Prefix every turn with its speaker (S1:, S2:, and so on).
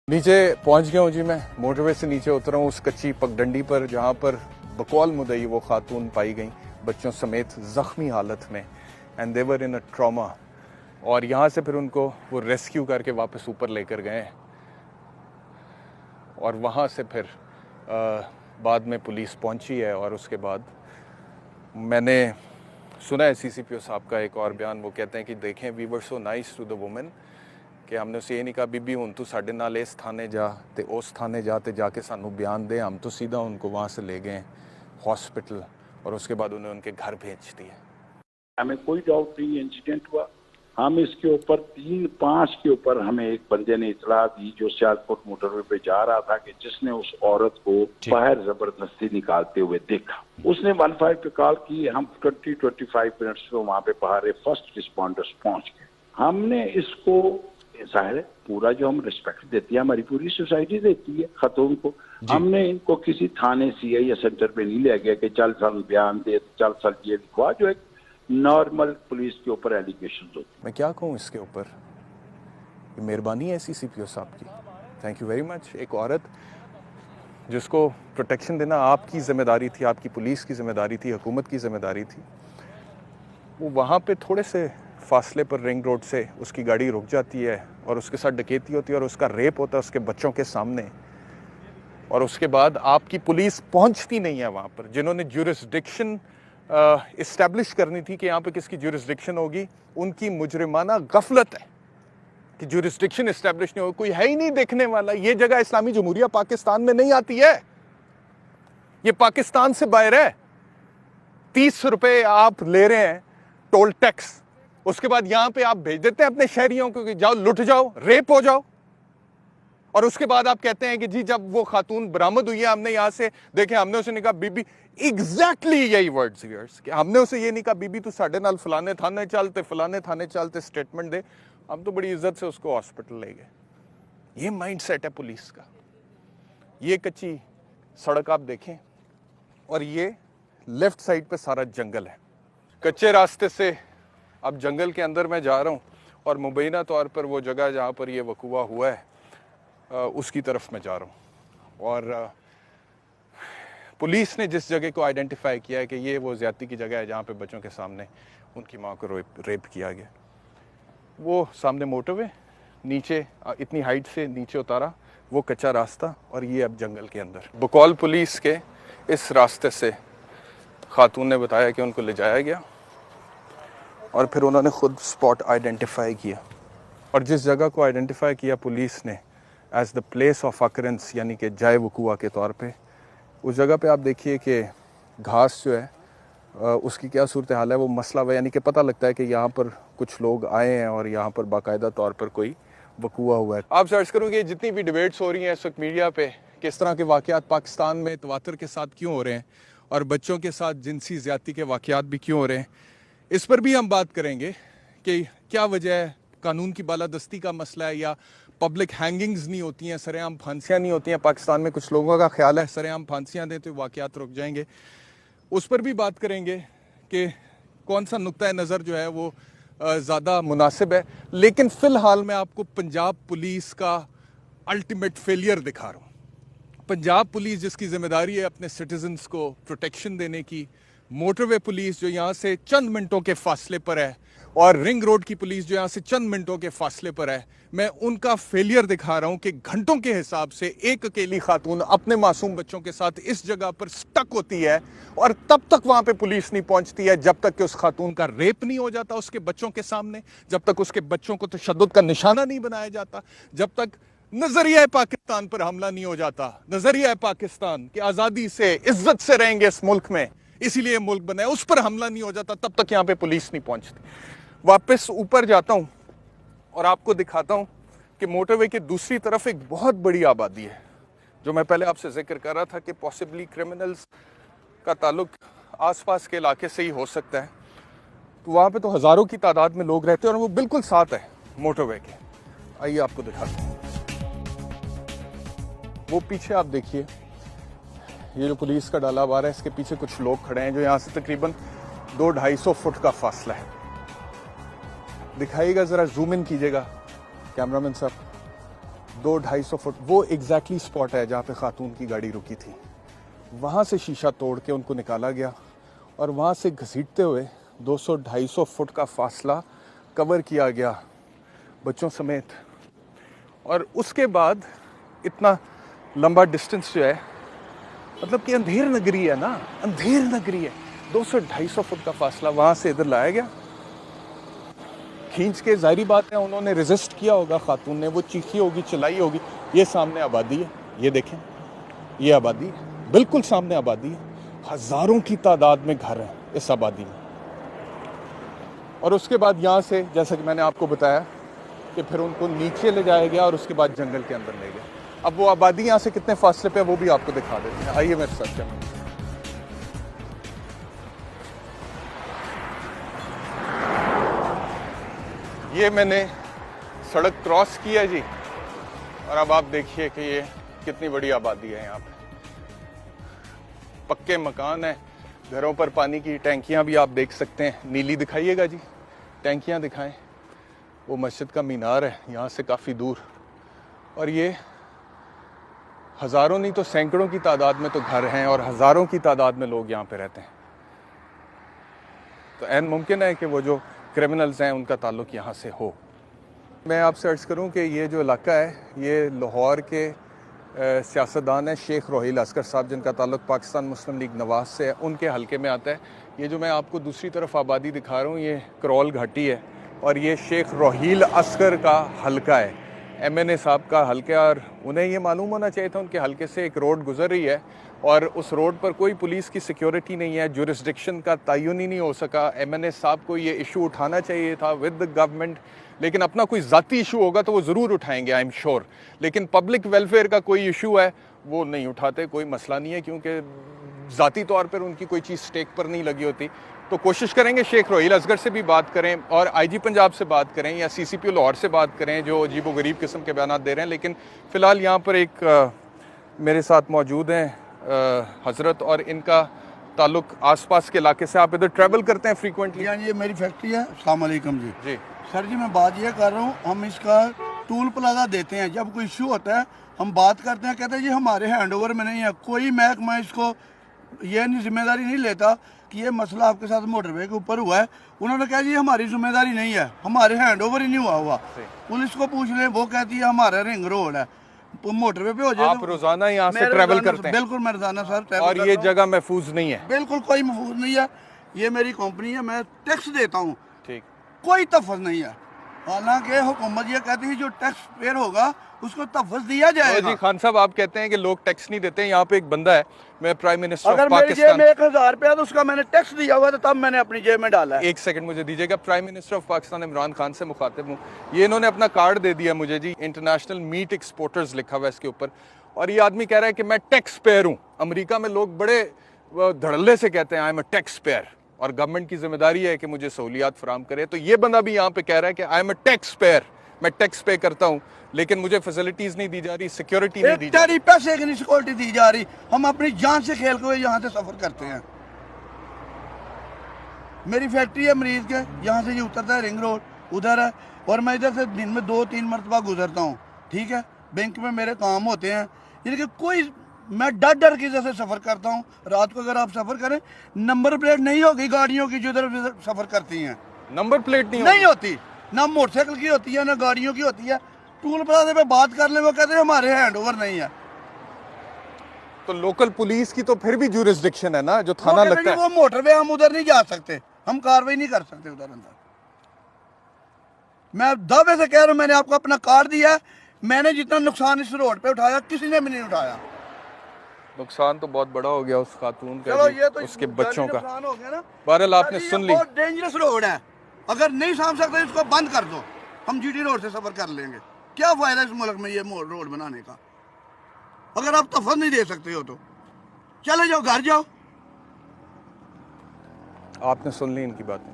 S1: नीचे पहुंच गया हूँ जी। मैं मोटरवे से नीचे उतरा हूँ उस कच्ची पगडंडी पर जहाँ पर बकौल मुद्दई वो खातून पाई गई बच्चों समेत ज़ख्मी हालत में, and they were in a trauma. और यहाँ से फिर उनको वो रेस्क्यू करके वापस ऊपर लेकर गए और वहाँ से फिर बाद में पुलिस पहुँची है। और उसके बाद मैंने सुना है CCPO साहब का एक और बयान, वो कहते हैं कि देखें we were so nice to the women कि हमने उसे ये नहीं कहा बीबी हुन तू साढ़े नाल इस थाने जा ते उस थाने जा ते जाके सानू बयान दे, हम तो सीधा उनको वहाँ से ले गए हॉस्पिटल और उसके बाद उन्हें उनके घर भेज दिए।
S2: हमें कोई डाउट नहीं इंसिडेंट हुआ। हम इसके ऊपर 3-5 के ऊपर हमें एक बंदे ने इतला दी जो सियालकोट मोटरवे पे जा रहा था कि जिसने उस औरत को बाहर जबरदस्ती निकालते हुए देखा। उसने 15 पे कॉल की। हम 20-25 मिनट्स पे वहाँ पे बाहर फर्स्ट रिस्पॉन्डर्स पहुँच गए। हमने इसको जाहिर है पूरा जो हम रिस्पेक्ट देती है हमारी पूरी सोसाइटी देती है खतून को, हमने इनको किसी थाने CI या सेंटर पे नहीं ले गया कि चल साल बयान दे, चल साल ये लिखवा, जो एक नॉर्मल पुलिस के ऊपर एलिगेशन होते।
S1: मैं क्या कहूँ इसके ऊपर, ये मेहरबानी है CCPO साहब की, थैंक यू वेरी मच। एक औरत जिसको प्रोटेक्शन देना आपकी जिम्मेदारी थी, आपकी पुलिस की जिम्मेदारी थी, हुकूमत की जिम्मेदारी थी, वो वहाँ पे थोड़े से फासले पर रिंग रोड से उसकी गाड़ी रुक जाती है और उसके साथ डकैती होती है और उसका रेप होता है उसके बच्चों के सामने। और उसके बाद आपकी पुलिस पहुंचती नहीं है वहाँ पर, जिन्होंने ज्यूरिसडिक्शन इस्टेब्लिश करनी थी कि यहाँ पे किसकी ज्यूरिसडिक्शन होगी, उनकी मुजरिमाना गफलत है कि ज्यूरिसडिक्शन इस्टेब्लिश नहीं हो, कोई है ही नहीं देखने वाला। ये जगह इस्लामी जमहूरिया पाकिस्तान में नहीं आती है, ये पाकिस्तान से बाहर है। 30 रुपए आप ले रहे हैं टोल टैक्स, उसके बाद यहां पे आप भेज देते हैं अपने शहरियों को कि जाओ लुट जाओ, रेप हो जाओ। और उसके बाद आप कहते हैं कि जी जब वो खातून बरामद हुई है हमने यहां से देखे, हमने उसे नहीं कहा बीबी, एग्जैक्टली यही वर्ड्स यूर्स कि हमने उसे ये नहीं कहा बीबी तू साढ़े नाल फलाने थाने चलते, फलाने थाने चलते, स्टेटमेंट दे। हम तो बड़ी इज्जत से उसको हॉस्पिटल ले गए। ये माइंड सेट है पुलिस का। ये कच्ची सड़क आप देखें और ये लेफ्ट साइड पे सारा जंगल है। कच्चे रास्ते से अब जंगल के अंदर मैं जा रहा हूँ और मुबैना तौर पर वो जगह जहाँ पर ये वक़ूआ हुआ है उसकी तरफ मैं जा रहा हूँ। और पुलिस ने जिस जगह को आइडेंटिफाई किया है कि ये वो ज़्यादती की जगह है जहाँ पे बच्चों के सामने उनकी माँ को रेप किया गया, वो सामने मोटरवे, नीचे इतनी हाइट से नीचे उतारा, वो कच्चा रास्ता, और ये अब जंगल के अंदर। बकौल पुलिस के इस रास्ते से खातून ने बताया कि उनको ले जाया गया और फिर उन्होंने खुद स्पॉट आइडेंटिफाई किया। और जिस जगह को आइडेंटिफाई किया पुलिस ने as the place of occurrence, यानी कि जाए वकूआ के तौर पे, उस जगह पे आप देखिए कि घास जो है उसकी क्या सूरत हाल है, वो मसला हुआ, यानी कि पता लगता है कि यहाँ पर कुछ लोग आए हैं और यहाँ पर बाकायदा तौर पर कोई वकूआ हुआ है। आप सर्च करोगे जितनी भी डिबेट्स हो रही हैं इस वक्त मीडिया पे, किस तरह के वाक़यात पाकिस्तान में तवातर के साथ क्यों हो रहे हैं और बच्चों के साथ जिनसी ज़्यादती के वाक़यात भी क्यों हो रहे हैं, इस पर भी हम बात करेंगे कि क्या वजह है। कानून की बालादस्ती का मसला है या पब्लिक हैंगिंग्स नहीं होती हैं, सरेआम फांसियाँ नहीं होती हैं। पाकिस्तान में कुछ लोगों का ख्याल है सरेआम फांसियाँ दें तो वाक़यात रुक जाएंगे। उस पर भी बात करेंगे कि कौन सा नुक्ता नज़र जो है वो ज़्यादा मुनासिब है। लेकिन फ़िलहाल मैं आपको पंजाब पुलिस का अल्टीमेट फेलियर दिखा रहा हूँ। पंजाब पुलिस जिसकी ज़िम्मेदारी है अपने सिटीजन्स को प्रोटेक्शन देने की, मोटरवे पुलिस जो यहाँ से चंद मिनटों के फासले पर है, और रिंग रोड की पुलिस जो यहाँ से चंद मिनटों के फासले पर है, मैं उनका फेलियर दिखा रहा हूँ कि घंटों के हिसाब से एक अकेली खातून अपने मासूम बच्चों के साथ इस जगह पर स्टक होती है और तब तक वहाँ पे पुलिस नहीं पहुँचती है जब तक कि उस खातून का रेप नहीं हो जाता उसके बच्चों के सामने, जब तक उसके बच्चों को तशद्दुद का निशाना नहीं बनाया जाता, जब तक नजरिया पाकिस्तान पर हमला नहीं हो जाता। नजरिया पाकिस्तान की आज़ादी से, इज्जत से रहेंगे इस मुल्क में, इसीलिए मुल्क बना है, उस पर हमला नहीं हो जाता, तब तक यहाँ पे पुलिस नहीं पहुँचती। वापस ऊपर जाता हूँ और आपको दिखाता हूँ कि मोटरवे की दूसरी तरफ एक बहुत बड़ी आबादी है, जो मैं पहले आपसे जिक्र कर रहा था कि पॉसिबली क्रिमिनल्स का ताल्लुक आसपास के इलाके से ही हो सकता है। तो वहाँ पे तो हज़ारों की तादाद में लोग रहते हैं और वो बिल्कुल साथ है मोटरवे के। आइए आपको दिखाता हूँ। वो पीछे आप देखिए, ये जो पुलिस का डाला बार है, इसके पीछे कुछ लोग खड़े हैं जो यहाँ से तकरीबन 200-250 फुट का फासला है। दिखाइएगा, जरा जूम इन कीजिएगा कैमरामैन साहब। 200-250 فٹ وہ ایگزیکٹلی اسپاٹ ہے جہاں پہ خاتون کی گاڑی رکی تھی. وہاں سے شیشہ توڑ کے ان کو نکالا گیا اور وہاں سے گھسیٹتے ہوئے 200-250 فٹ کا فاصلہ کور کیا گیا بچوں سمیت. اور اس کے بعد اتنا لمبا ڈسٹنس جو ہے, مطلب کہ اندھیر نگری ہے نا, اندھیر نگری ہے, 200-250 فٹ کا فاصلہ وہاں سے ادھر لایا گیا کھینچ کے. ظاہری بات ہے انہوں نے ریزسٹ کیا ہوگا, خاتون نے, وہ چیخی ہوگی, چلائی ہوگی. یہ سامنے آبادی ہے, یہ دیکھیں, یہ آبادی ہے, بالکل سامنے آبادی ہے, ہزاروں کی تعداد میں گھر ہیں اس آبادی میں. اور اس کے بعد یہاں سے جیسا کہ میں نے آپ کو بتایا کہ پھر ان کو نیچے لے جایا گیا اور اس کے بعد جنگل کے اندر لے گیا. اب وہ آبادی یہاں سے کتنے فاصلے پہ ہے وہ بھی آپ کو دکھا دیتے ہیں. آئیے میرے ساتھ چلیں. یہ میں نے سڑک کراس کیا جی, اور اب آپ دیکھیے کہ یہ کتنی بڑی آبادی ہے. یہاں پہ پکے مکان ہیں, گھروں پر پانی کی ٹینکیاں بھی آپ دیکھ سکتے ہیں. نیلی دکھائیے گا جی, ٹینکیاں دکھائیں. وہ مسجد کا مینار ہے یہاں سے کافی دور, اور یہ ہزاروں نہیں تو سینکڑوں کی تعداد میں تو گھر ہیں اور ہزاروں کی تعداد میں لوگ یہاں پہ رہتے ہیں. تو عین ممکن ہے کہ وہ جو کرمنلز ہیں ان کا تعلق یہاں سے ہو. میں آپ سے عرض کروں کہ یہ جو علاقہ ہے یہ لاہور کے سیاستدان ہیں شیخ روحیل اصغر صاحب, جن کا تعلق پاکستان مسلم لیگ نواز سے ہے, ان کے حلقے میں آتا ہے. یہ جو میں آپ کو دوسری طرف آبادی دکھا رہا ہوں یہ کرول گھاٹی ہے, اور یہ شیخ روحیل اصغر کا حلقہ ہے, ایم این اے صاحب کا حلقہ. اور انہیں یہ معلوم ہونا چاہیے تھا ان کے حلقے سے ایک روڈ گزر رہی ہے اور اس روڈ پر کوئی پولیس کی سیکیورٹی نہیں ہے, جورسڈکشن کا تعین ہی نہیں ہو سکا. ایم این اے صاحب کو یہ ایشو اٹھانا چاہیے تھا ود دا گورنمنٹ, لیکن اپنا کوئی ذاتی ایشو ہوگا تو وہ ضرور اٹھائیں گے, آئی ایم شیور. لیکن پبلک ویلفیئر کا کوئی ایشو ہے وہ نہیں اٹھاتے, کوئی مسئلہ نہیں ہے, کیونکہ ذاتی طور پر ان کی کوئی چیز سٹیک پر نہیں لگی ہوتی. تو کوشش کریں گے شیخ روحیل اصغر سے بھی بات کریں اور آئی جی پنجاب سے بات کریں یا سی سی پی او لاہور سے بات کریں جو عجیب و غریب قسم کے بیانات دے رہے ہیں. لیکن فی الحال یہاں پر ایک میرے ساتھ موجود ہیں حضرت, اور ان کا تعلق آس پاس کے علاقے سے. آپ ادھر ٹریول کرتے ہیں فریکوینٹلی؟
S3: یہ میری فیکٹری ہے. السلام علیکم جی.
S1: جی
S3: سر جی میں بات یہ کر رہا ہوں, ہم اس کا ٹول پلازا دیتے ہیں. جب کوئی ایشو ہوتا ہے ہم بات کرتے ہیں, کہتے ہیں جی ہمارے ہینڈ اوور میں نہیں ہے. کوئی محکمہ اس کو یہ ذمہ داری نہیں لیتا کہ یہ مسئلہ آپ کے ساتھ موٹر وے کے اوپر ہوا ہے. انہوں نے کہا جی ہماری ذمہ داری نہیں ہے, ہمارے ہینڈ اوور ہی نہیں ہوا. پولیس کو پوچھ لیں, وہ کہتی ہے ہمارا رنگ روڈ ہے, موٹر وے پہ ہو جائے.
S1: آپ روزانہ یہاں سے ٹریول کرتے ہیں؟
S3: بالکل میں روزانہ سر ٹریول
S1: اور یہ جگہ محفوظ نہیں ہے؟
S3: بالکل کوئی محفوظ نہیں ہے. یہ میری کمپنی ہے, میں ٹیکس دیتا ہوں,
S1: ٹھیک,
S3: کوئی تحفظ نہیں ہے. حالانکہ حکومت یہ کہتی ہے جو ٹیکس پیئر ہوگا اس کو تحفظ دیا جائے گا.
S1: جی خان صاحب آپ کہتے ہیں کہ لوگ ٹیکس نہیں دیتے. یہاں پہ ایک بندہ ہے, میں پرائم منسٹر
S3: اگر
S1: آف
S3: میری جیب
S1: پاکستان,
S3: میں 1000 روپیہ تو اس کا میں نے ٹیکس دیا ہوا, تو تب میں نے اپنی جیب میں ڈالا ہے.
S1: ایک سیکنڈ مجھے دیجیے گا. Prime minister of Pakistan Imran Khan سے مخاطب ہوں. یہ انہوں نے اپنا کارڈ دے دیا مجھے جی, انٹرنیشنل میٹ ایکسپورٹرز لکھا ہوا ہے اس کے اوپر, اور یہ آدمی کہہ رہا ہے کہ میں ٹیکس پیئر ہوں. امریکہ میں لوگ بڑے دھڑلے سے کہتے ہیں I am a taxpayer, اور گورنمنٹ کی ذمہ داری ہے کہ مجھے سہولیات فراہم کرے. تو یہ بندہ بھی یہاں پہ کہہ رہا ہے کہ I am a taxpayer, میں ٹیکس پے کرتا ہوں لیکن مجھے فیسلٹیز نہیں دی جا رہی, سیکیورٹی نہیں دی جا رہی.
S3: پیسے کی نہیں سیکورٹی دی جا رہی. ہم اپنی جان سے کھیل کے یہاں سے سفر کرتے ہیں. میری فیکٹری ہے مریض کے, یہاں سے یہ اترتا ہے رنگ روڈ ادھر ہے, اور میں ادھر سے دن میں 2-3 مرتبہ گزرتا ہوں. ٹھیک ہے, بینک میں میرے کام ہوتے ہیں, یعنی کہ کوئی میں ڈر کی جیسے سفر کرتا ہوں. رات کو اگر آپ سفر کریں نمبر پلیٹ نہیں ہوگی گاڑیوں کی جو ادھر سفر کرتی ہیں,
S1: نمبر پلیٹ
S3: نہیں ہوتی, نہ موٹر سائیکل کی ہوتی ہے نہ گاڑیوں کی ہوتی ہے. ٹول پلازے پہ بات کر لیں, وہ کہتے ہیں ہمارے ہینڈ اوور نہیں ہے.
S1: تو لوکل پولیس کی تو پھر بھی جورسڈکشن ہے نا, جو تھانہ لگتا ہے.
S3: وہ موٹر وے ہم ادھر نہیں جا سکتے, ہم کاروائی نہیں کر سکتے ادھر اندر. میں دعوے سے کہہ رہا ہوں, میں نے آپ کو اپنا کارڈ دیا ہے, میں نے جتنا نقصان اس روڈ پہ اٹھایا کسی نے بھی نہیں اٹھایا.
S1: نقصان تو بہت بڑا ہو گیا اس خاتون کا,
S3: چلو یہ تو
S1: اس کے بچوں کا.
S3: نقصان ہو گیا نا.
S1: بہرحال آپ نے سن لی.
S3: بہت ڈینجرس روڈ ہے, اگر نہیں سامنے سکتے اس کو بند کر دو, ہم جی ٹی روڈ سے سفر کر لیں گے. کیا فائدہ اس ملک میں یہ روڈ بنانے کا؟ اگر آپ تحفظ نہیں دے سکتے ہو تو چلے جاؤ, گھر جاؤ.
S1: آپ نے سن لی ان کی باتیں.